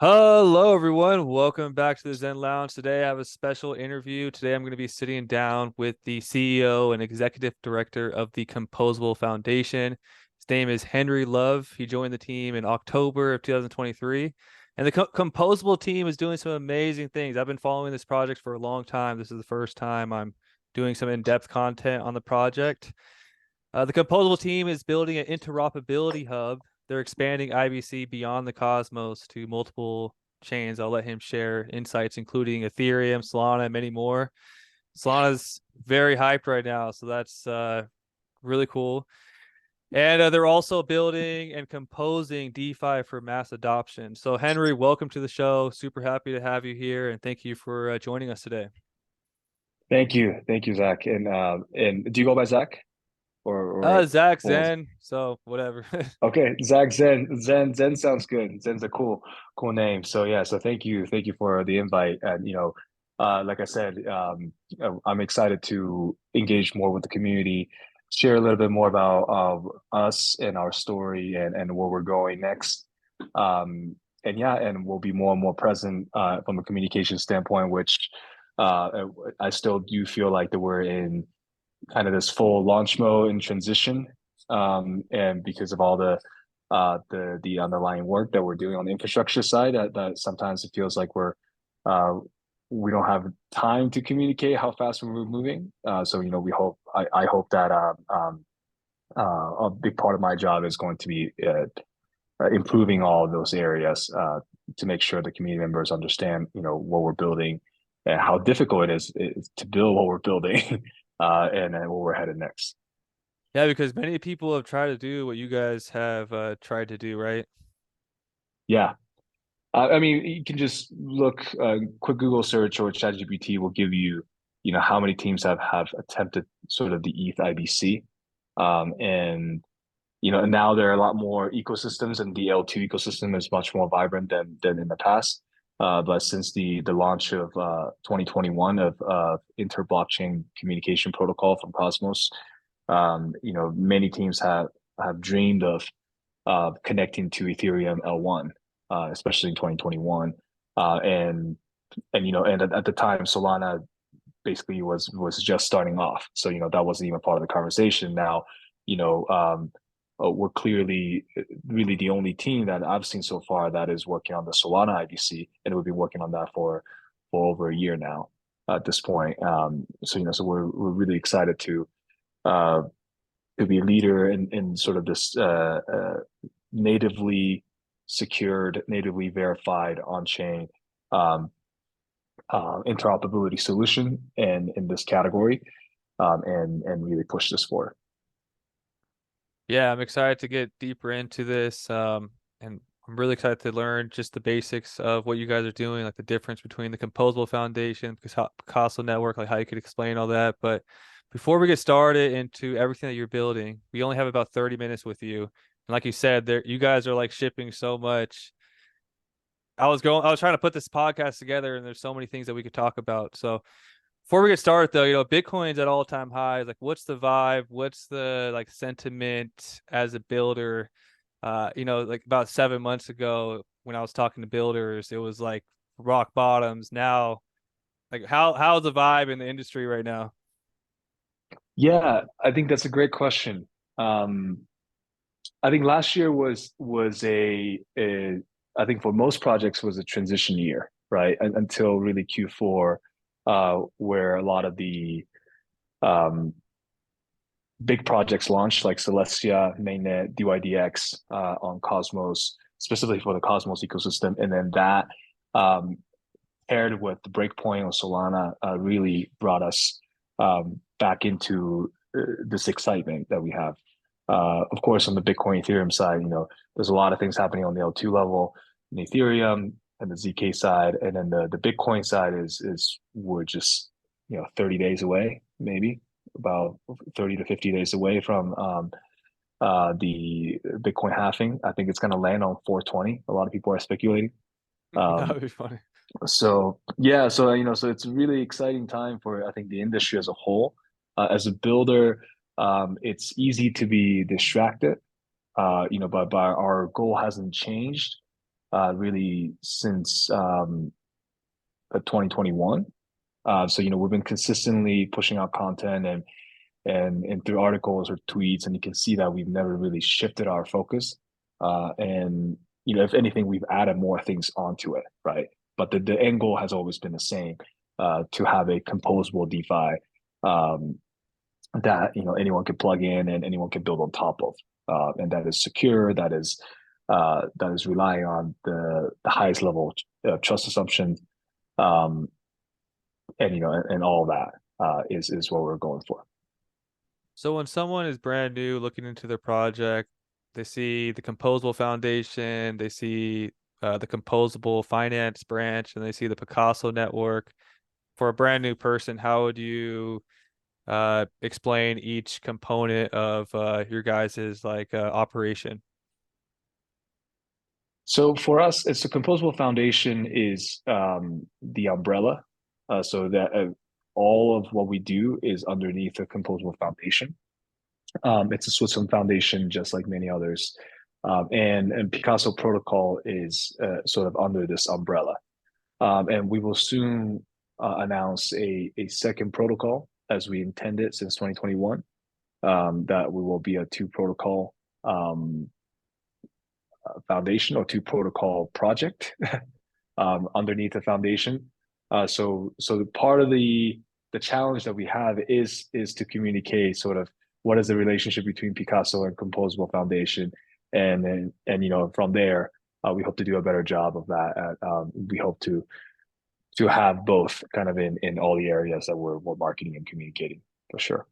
Hello, everyone. Welcome back to the Zen Lounge. Today, I have a special interview. Today, I'm going to be sitting down with the CEO and Executive Director of the Composable Foundation. His name is Henry Love. He joined the team in October of 2023. And the Composable team is doing some amazing things. I've been following this project for a long time. This is the first time I'm doing some in-depth content on the project. The Composable team is building an interoperability hub. They're expanding IBC beyond the Cosmos to multiple chains. I'll let him share insights, including Ethereum, Solana, and many more. Solana's very hyped right now, so that's really cool. And they're also building and composing DeFi for mass adoption. So, Henry, welcome to the show. Super happy to have you here, and thank you for joining us today. Thank you, Zach. And do you go by Zach or Zach well, Zen, so whatever. okay, Zach Zen sounds good. Zen's a cool name. So yeah, so thank you for the invite. And like I said, I'm excited to engage more with the community, share a little bit more about us and our story and where we're going next. And yeah, and we'll be more and more present from a communication standpoint, which I still do feel like that we're in kind of this full launch mode and transition. And because of all the underlying work that we're doing on the infrastructure side, that sometimes it feels like uh, we don't have time to communicate how fast we're moving. So I hope that a big part of my job is going to be improving all of those areas to make sure the community members understand what we're building and how difficult it is to build what we're building and then where we're headed next. Yeah, because many people have tried to do what you guys have tried to do, right? Yeah. I mean, you can just look, quick Google search or ChatGPT will give you, how many teams have attempted sort of the ETH IBC. And, and now there are a lot more ecosystems and the L2 ecosystem is much more vibrant than in the past. But since the launch of 2021 of inter-blockchain communication protocol from Cosmos, many teams have dreamed of connecting to Ethereum L1, especially in 2021. And at the time, Solana basically was just starting off. So, that wasn't even part of the conversation. Now, you know, um, we're clearly really the only team that I've seen so far that is working on the Solana IBC, and we've been working on that for over a year now at this point. So we're really excited uh, to be a leader in sort of this natively secured, natively verified on-chain um, interoperability solution in this category, and really push this forward. Yeah, I'm excited to get deeper into this. And I'm really excited to learn just the basics of what you guys are doing, like the difference between the Composable Foundation, Picasso Network, like how you could explain all that. But before we get started into everything that you're building, we only have about 30 minutes with you. And like you said, there you guys are like shipping so much. I was trying to put this podcast together, and there's so many things that we could talk about. So before we get started though, Bitcoin's at all-time highs. Like what's the vibe? What's the like sentiment as a builder? Like about 7 months ago when I was talking to builders, it was like rock bottoms. Now, like how's the vibe in the industry right now? Yeah, I think that's a great question. Um, I think last year was a I think for most projects was a transition year, right? Until really Q4, where a lot of the um, big projects launched, like Celestia, Mainnet, DYDX on Cosmos, specifically for the Cosmos ecosystem, and then that um, paired with the breakpoint on Solana really brought us back into this excitement that we have. Of course, on the Bitcoin Ethereum side, there's a lot of things happening on the L2 level in Ethereum and the ZK side, and then the Bitcoin side is we're just 30 days away, maybe about 30 to 50 days away from the Bitcoin halving. I think it's going to land on 420. A lot of people are speculating. That Um, would be funny. so yeah, so it's a really exciting time for I think the industry as a whole. As a builder, it's easy to be distracted, but our goal hasn't changed. really since 2021. So we've been consistently pushing out content and through articles or tweets, and you can see that we've never really shifted our focus. And if anything, we've added more things onto it, right? But the end goal has always been the same, to have a composable DeFi that anyone can plug in and anyone can build on top of, and that is secure, that is relying on the highest level of trust assumptions, um, and all that is what we're going for. So when someone is brand new looking into their project, they see the Composable Foundation, they see the Composable Finance branch, and they see the Picasso Network. For a brand new person, how would you explain each component of your guys's operation? So for us, it's a composable foundation is the umbrella. So that all of what we do is underneath a composable foundation. It's a Switzerland foundation, just like many others. And Picasso Protocol is sort of under this umbrella. And we will soon announce a second protocol as we intended since 2021. That we will be a two protocol foundation or two protocol project underneath the foundation. So part of the challenge that we have is to communicate sort of what is the relationship between Picasso and Composable Foundation, and from there we hope to do a better job of that. We hope to have both kind of in all the areas that we're marketing and communicating for sure.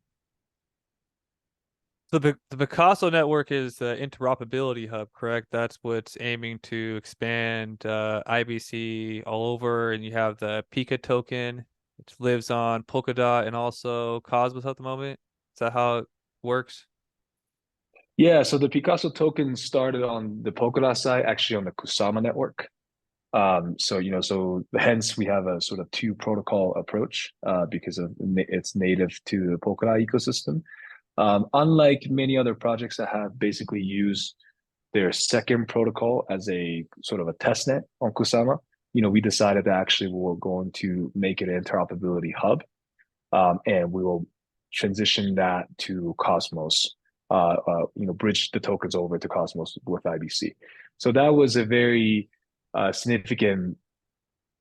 So the Picasso network is the interoperability hub, correct? That's what's aiming to expand IBC all over, and you have the Pika token, which lives on Polkadot and also Cosmos at the moment. Is that how it works? Yeah, so the Picasso token started on the Polkadot side, actually on the Kusama network. So hence we have a sort of two protocol approach because of it's native to the Polkadot ecosystem. Unlike many other projects that have basically used their second protocol as a sort of a test net on Kusama, we decided that actually we were going to make it an interoperability hub, and we will transition that to Cosmos, bridge the tokens over to Cosmos with IBC. So that was a very significant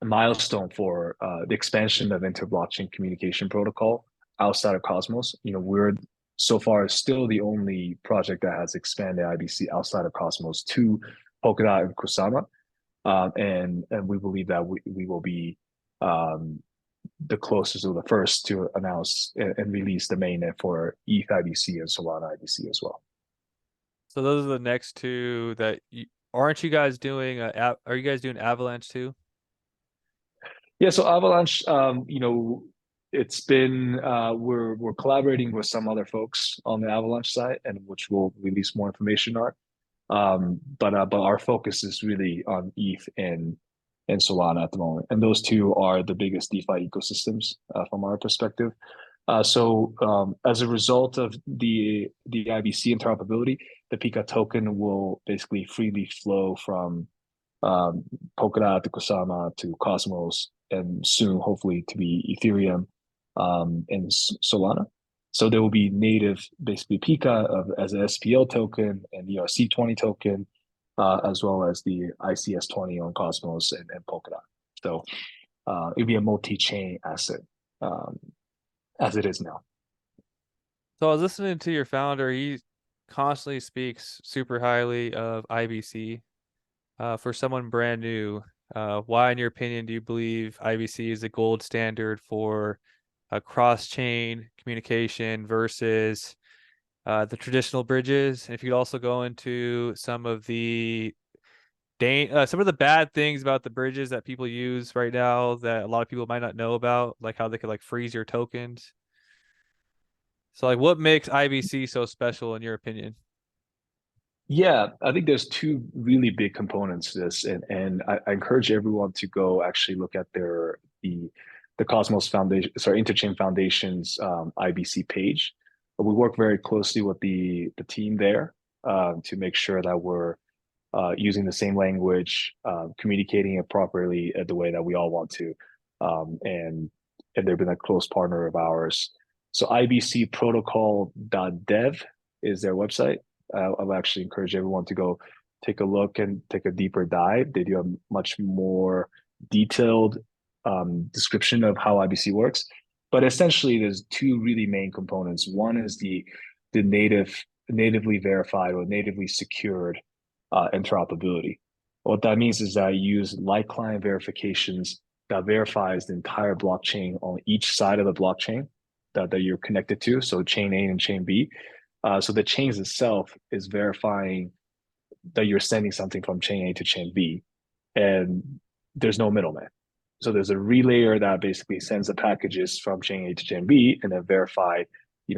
milestone for the expansion of inter-blockchain communication protocol outside of Cosmos. We're so far still the only project that has expanded IBC outside of Cosmos to Polkadot and Kusama. And we believe that we will be the closest or the first to announce and release the mainnet for ETH IBC and Solana IBC as well. So those are the next two that aren't you guys doing? Are you guys doing Avalanche too? Yeah, so Avalanche, it's been we're collaborating with some other folks on the Avalanche side, and which we'll release more information on. But our focus is really on ETH and Solana at the moment, and those two are the biggest DeFi ecosystems from our perspective. So as a result of the IBC interoperability, the Pika token will basically freely flow from Polkadot to Kusama to Cosmos, and soon hopefully to be Ethereum and Solana. So there will be native, basically Pika as an SPL token and the ERC20 token, as well as the ICS20 on Cosmos and Polkadot. So it'll be a multi-chain asset, as it is now. So I was listening to your founder. He constantly speaks super highly of IBC. For someone brand new, why, in your opinion, do you believe IBC is the gold standard for cross-chain communication versus the traditional bridges? And if you could also go into some of some of the bad things about the bridges that people use right now that a lot of people might not know about, like how they could freeze your tokens. So what makes IBC so special in your opinion? Yeah, I think there's two really big components to this, and I encourage everyone to go actually look at the Cosmos Foundation, sorry, Interchain Foundation's IBC page. We work very closely with the team there to make sure that we're using the same language, communicating it properly the way that we all want to. And they've been a close partner of ours. So ibcprotocol.dev is their website. I would actually encourage everyone to go take a look and take a deeper dive. They do a much more detailed description of how IBC works. But essentially, there's two really main components. One is the natively verified or natively secured interoperability. What that means is that I use like client verifications that verifies the entire blockchain on each side of the blockchain that you're connected to. So chain A and chain B. So the chains itself is verifying that you're sending something from chain A to chain B, and there's no middleman. So there's a relayer that basically sends the packages from chain A to chain B, and then verify,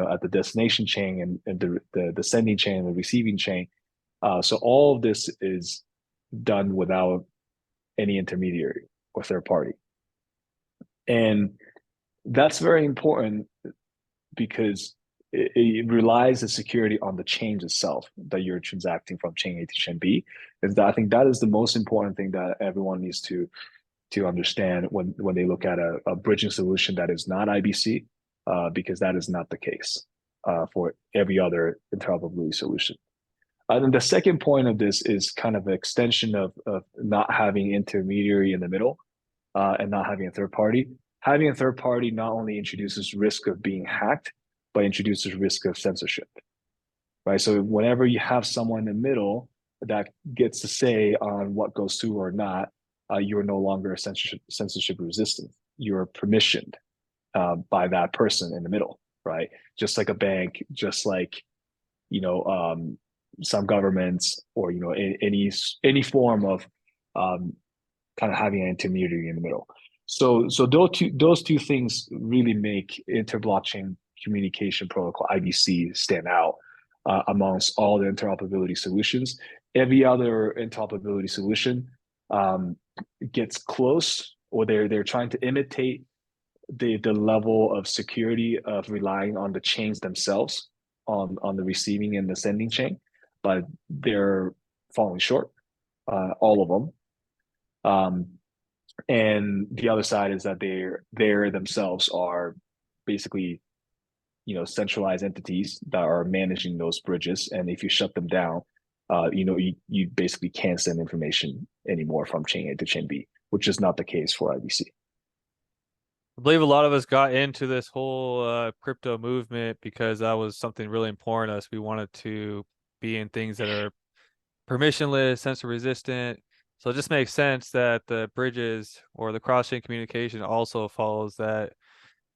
at the destination chain and the sending chain and the receiving chain. So all of this is done without any intermediary or third party. And that's very important because it relies the security on the change itself that you're transacting from chain A to chain B. And I think that is the most important thing that everyone needs to understand when they look at a bridging solution that is not IBC, because that is not the case for every other interoperability solution. And the second point of this is kind of an extension of not having intermediary in the middle and not having a third party. Having a third party not only introduces risk of being hacked, but introduces risk of censorship, right? So whenever you have someone in the middle that gets to say on what goes through or not, you're no longer censorship resistant. You're permissioned by that person in the middle, right? Just like a bank, just like some governments, or any form of kind of having an intermediary in the middle. So those two things really make inter-blockchain communication protocol IBC stand out amongst all the interoperability solutions. Every other interoperability solution gets close, or they're trying to imitate the level of security of relying on the chains themselves, on the receiving and the sending chain, but they're falling short, all of them. And the other side is that they themselves are basically centralized entities that are managing those bridges, and if you shut them down, you basically can't send information anymore from chain A to chain B, which is not the case for IBC. I believe a lot of us got into this whole crypto movement because that was something really important to us. We wanted to be in things that are permissionless, censor resistant. So it just makes sense that the bridges or the cross-chain communication also follows that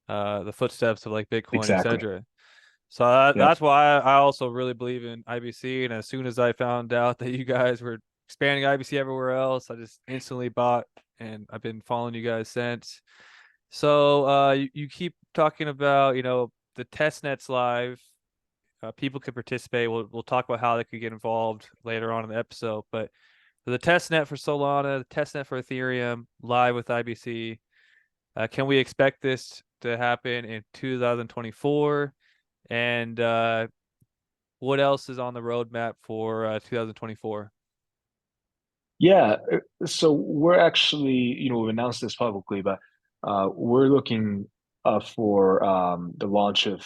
the footsteps of like Bitcoin, Exactly. etc. So Yep. that's why I also really believe in IBC. And as soon as I found out that you guys were expanding IBC everywhere else, I just instantly bought, and I've been following you guys since. So you keep talking about, the test nets live. People can participate. We'll talk about how they could get involved later on in the episode. But the test net for Solana, the test net for Ethereum, live with IBC. Can we expect this to happen in 2024? And what else is on the roadmap for 2024? Yeah. So we're actually, we announced this publicly, but we're looking for the launch of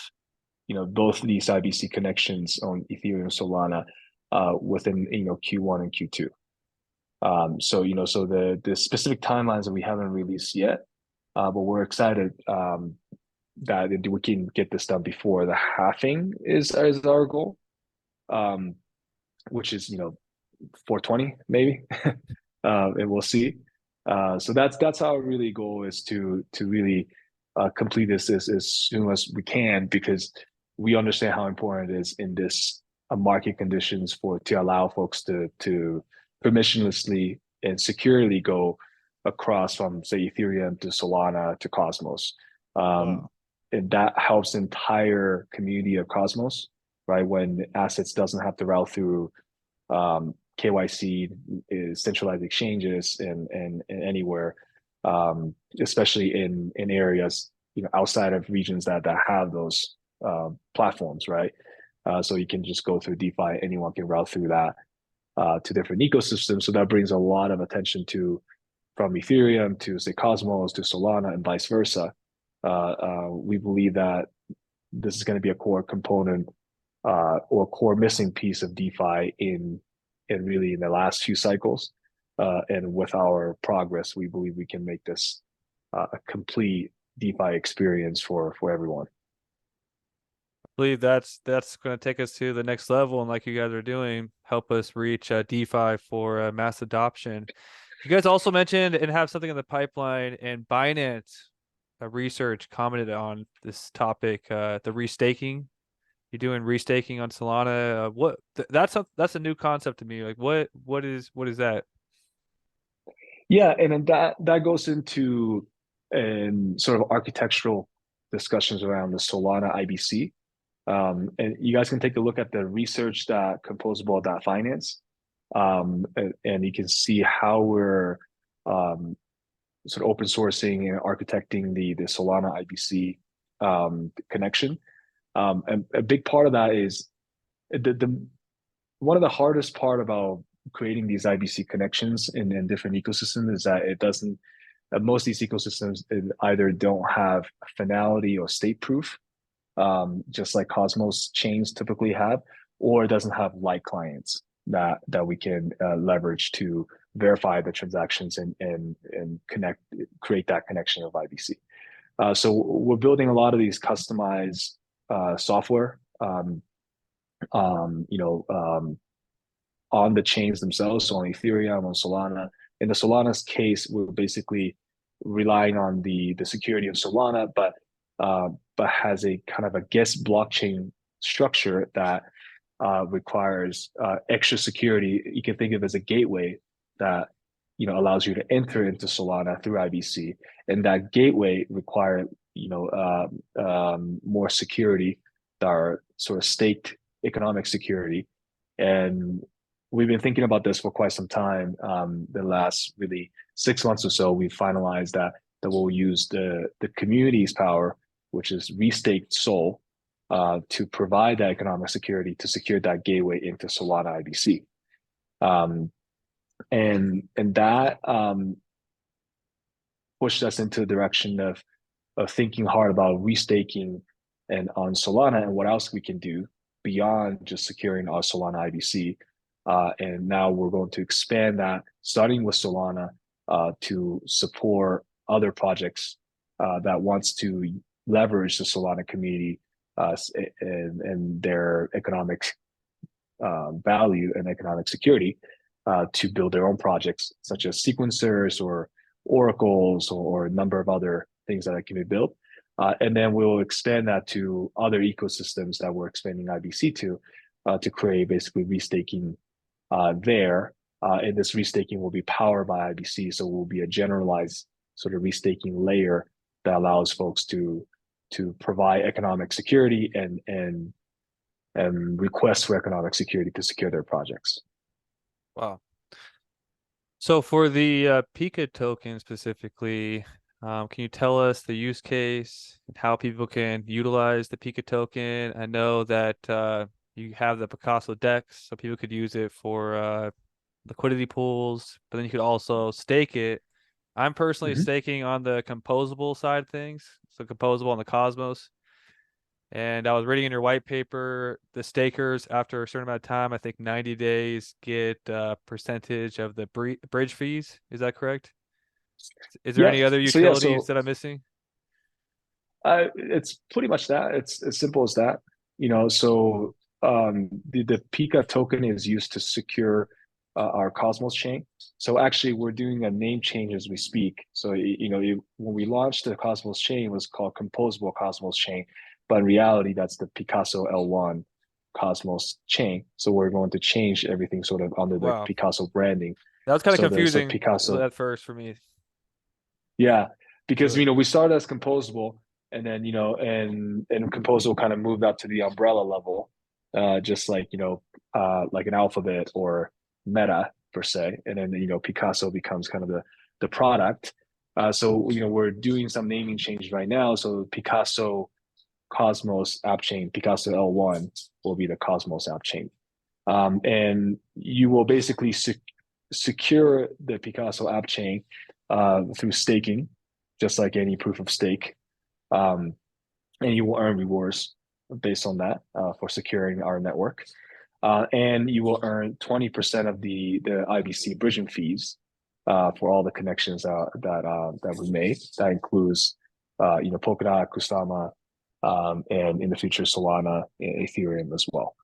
both of these IBC connections on Ethereum and Solana within Q1 and Q2. So the specific timelines that we haven't released yet, but we're excited that we can get this done before the halving is our goal, which is 420 maybe, and we'll see. So that's our really goal, is to really complete this as soon as we can, because we understand how important it is in this market conditions to allow folks to permissionlessly and securely go across from, say, Ethereum to Solana to Cosmos. Wow. And that helps the entire community of Cosmos, right? When assets doesn't have to route through KYC, centralized exchanges, and anywhere, especially in areas outside of regions that have those platforms, right? So you can just go through DeFi, anyone can route through that. to different ecosystems. So that brings a lot of attention to from Ethereum to say Cosmos to Solana and vice versa. We believe that this is going to be a core component or core missing piece of DeFi in really in the last few cycles. And with our progress, we believe we can make this a complete DeFi experience for everyone. I believe that's going to take us to the next level, and like you guys are doing, help us reach DeFi for mass adoption. You guys also mentioned and have something in the pipeline, and Binance research commented on this topic, the restaking. You're doing restaking on Solana. That's a new concept to me. Like what is that? Yeah, and then that goes into sort of architectural discussions around the Solana IBC. And you guys can take a look at the research that Composable Finance, and you can see how we're sort of open sourcing and architecting the Solana IBC connection. And a big part of that is the one of the hardest part about creating these IBC connections in different ecosystems is that it doesn't most of these ecosystems either don't have finality or state proof, just like Cosmos chains typically have, or it doesn't have light clients that we can leverage to verify the transactions and create that connection of IBC. So we're building a lot of these customized software, on the chains themselves, so on Ethereum, on Solana. In the Solana's case, we're basically relying on the security of Solana, but has a kind of a guest blockchain structure that requires extra security. You can think of it as a gateway that allows you to enter into Solana through IBC, and that gateway require more security that are sort of staked economic security. And we've been thinking about this for quite some time. The last really 6 months or so, we've finalized that we'll use the community's power, which is restaked SOL, to provide that economic security to secure that gateway into Solana IBC. And that pushed us into the direction of thinking hard about restaking and on Solana and what else we can do beyond just securing our Solana IBC. And now we're going to expand that, starting with Solana, to support other projects that wants to leverage the Solana community and their economic value and economic security to build their own projects, such as sequencers or oracles or a number of other things that can be built. And then we'll expand that to other ecosystems that we're expanding IBC to create basically restaking there. And this restaking will be powered by IBC, so it will be a generalized sort of restaking layer that allows folks to provide economic security and request for economic security to secure their projects. Wow. So for the Pika token specifically, can you tell us the use case and how people can utilize the Pika token? I know that you have the Picasso DEX, so people could use it for liquidity pools, but then you could also stake it. I'm personally staking on the composable side of things, so composable on the Cosmos. And I was reading in your white paper, the stakers, after a certain amount of time, I think 90 days, get a percentage of the bridge fees. Is that correct? Is there Yeah. any other utilities that I'm missing? It's pretty much that. It's as simple as that. So the Pika token is used to secure our Cosmos chain. So actually, we're doing a name change as we speak. So when we launched the Cosmos chain, it was called Composable Cosmos Chain, but in reality, that's the Picasso L1 Cosmos chain. So we're going to change everything sort of under the Picasso branding. That was kind of confusing Picasso at first for me. Yeah, because we started as Composable, and then and Composable kind of moved up to the umbrella level, just like like an Alphabet or Meta per se, and then Picasso becomes kind of the product. So we're doing some naming changes right now. So Picasso Cosmos app chain, Picasso L1 will be the Cosmos app chain. And you will basically secure the Picasso app chain through staking, just like any proof of stake. Um, and you will earn rewards based on that for securing our network. And you will earn 20% of the IBC bridging fees for all the connections that we made. That includes Polkadot, Kusama, and in the future Solana and Ethereum as well.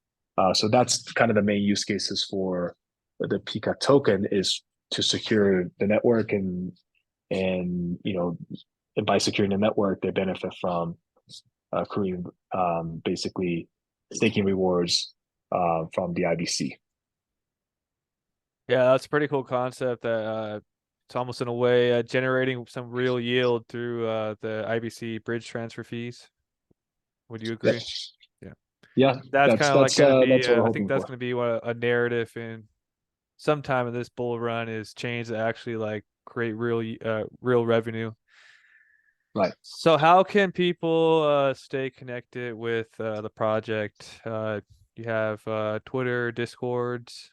So that's kind of the main use cases for the Pika token is to secure the network and and by securing the network, they benefit from accruing basically staking rewards from the IBC. Yeah, that's a pretty cool concept that it's almost in a way generating some real yield through the IBC bridge transfer fees. Would you Yep. agree? Yeah. Yeah, That's kind of like going to be that's what we're I think hoping that's for. going to be what a narrative in sometime in this bull run is change that actually like create real revenue. Right. So how can people stay connected with the project? You have Twitter, Discords.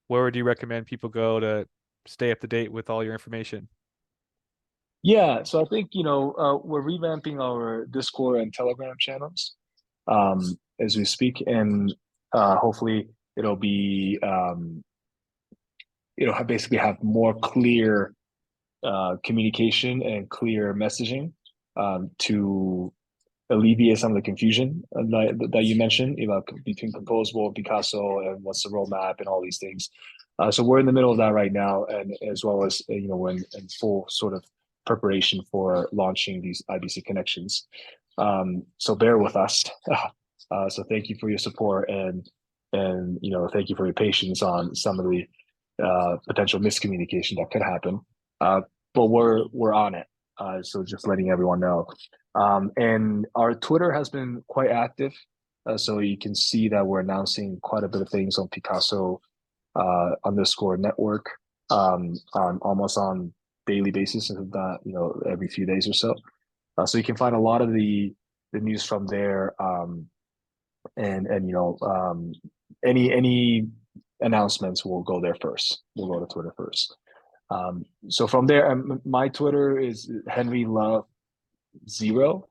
Where would you recommend people go to stay up to date with all your information? Yeah, so I think we're revamping our Discord and Telegram channels as we speak, and hopefully it'll be basically have more clear communication and clear messaging to alleviate some of the confusion that you mentioned between Composable, Picasso, and what's the roadmap and all these things. So we're in the middle of that right now, and as well as we're in full sort of preparation for launching these IBC connections. So bear with us. So thank you for your support and thank you for your patience on some of the potential miscommunication that could happen. But we're on it. So just letting everyone know. And our Twitter has been quite active. So you can see that we're announcing quite a bit of things on Picasso underscore network on almost on daily basis, if not every few days or so. So you can find a lot of the news from there. And any announcements will go there first. We'll go to Twitter first. So from there, my Twitter is Henry Love Zero,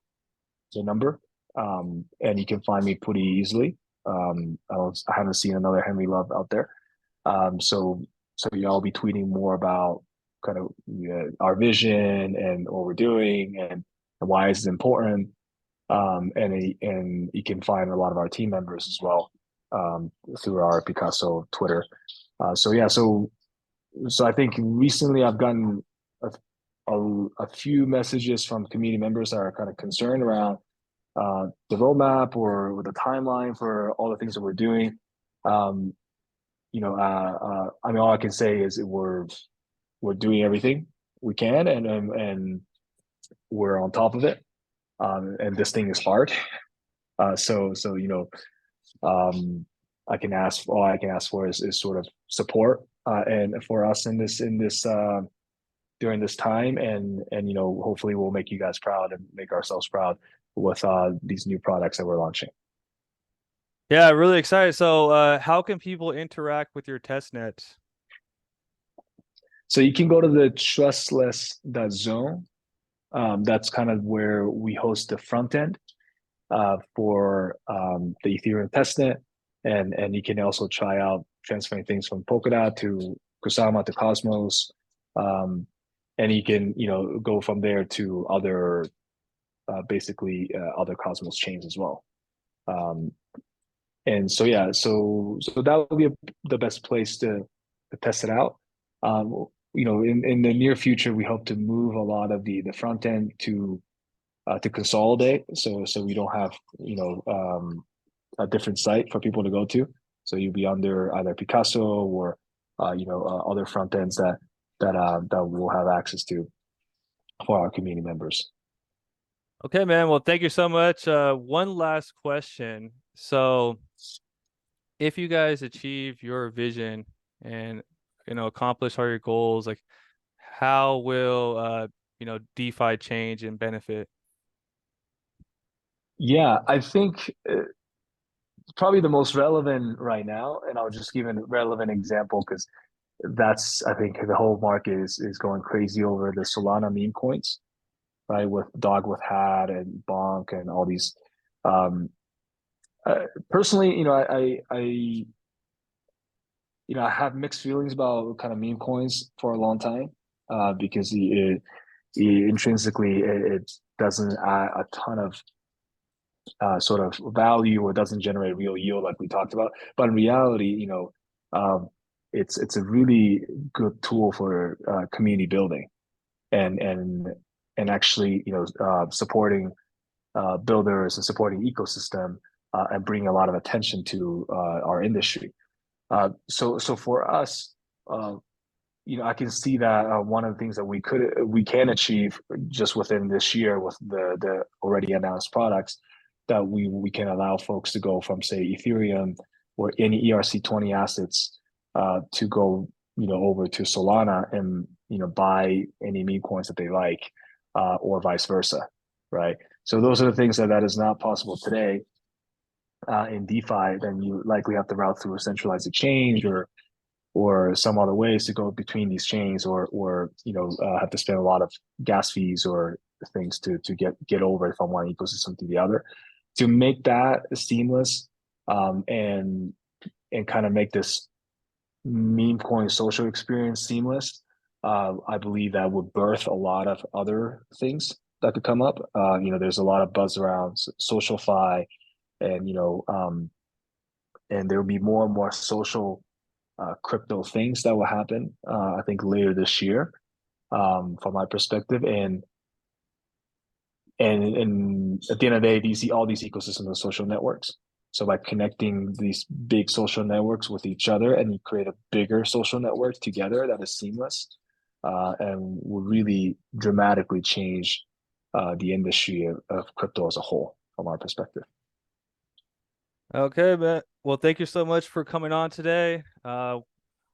the number, and you can find me pretty easily. I haven't seen another Henry Love out there. So I'll be tweeting more about kind of our vision and what we're doing and why it's important. And you can find a lot of our team members as well through our Picasso Twitter. So yeah, so I think recently I've gotten a few messages from community members that are kind of concerned around the roadmap or the timeline for all the things that we're doing. I mean, all I can say is we're doing everything we can, and we're on top of it. And this thing is hard. So I can ask all I can ask for is sort of support and for us in this during this time, and hopefully we'll make you guys proud and make ourselves proud with these new products that we're launching. Yeah, really excited. So how can people interact with your test nets? So you can go to the trustless.zone. That's kind of where we host the front end for the Ethereum testnet, and you can also try out transferring things from Polkadot to Kusama to Cosmos, and you can go from there to other other Cosmos chains as well. And so yeah, so that would be the best place to test it out. In the near future, we hope to move a lot of the front end to consolidate, so we don't have a different site for people to go to. So you'll be under either Picasso or other front ends that we'll have access to for our community members. Okay, man. Well, thank you so much. One last question. So if you guys achieve your vision and accomplish all your goals, like how will DeFi change and benefit? Yeah, I think probably the most relevant right now, and I'll just give a relevant example because that's I think the whole market is going crazy over the Solana meme coins, right? With dog with hat and bonk and all these. Um, Personally, I have mixed feelings about kind of meme coins for a long time, because intrinsically it doesn't add a ton of sort of value or doesn't generate real yield like we talked about. But in reality, um, it's a really good tool for community building and actually supporting builders and supporting ecosystem and bringing a lot of attention to our industry. So for us, uh, I can see that one of the things that we can achieve just within this year with the already announced products that we can allow folks to go from say Ethereum or any ERC20 assets to go over to Solana and buy any meme coins that they like or vice versa, right? So those are the things that is not possible today in DeFi. Then you likely have to route through a centralized exchange or some other ways to go between these chains or have to spend a lot of gas fees or things to get over from one ecosystem to the other to make that seamless and kind of make this meme coin social experience seamless. I believe that would birth a lot of other things that could come up. There's a lot of buzz around social fi and and there will be more and more social crypto things that will happen. I think later this year, from my perspective, and at the end of the day, all these ecosystems are social networks. So by connecting these big social networks with each other, and you create a bigger social network together that is seamless, and will really dramatically change the industry of crypto as a whole, from our perspective. Okay, man. Well, thank you so much for coming on today.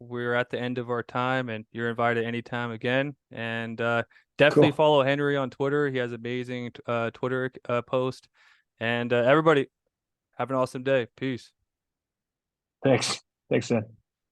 We're at the end of our time, and you're invited anytime again. And definitely Cool. follow Henry on Twitter. He has amazing Twitter post. And everybody, have an awesome day. Peace. Thanks. Thanks, Zen.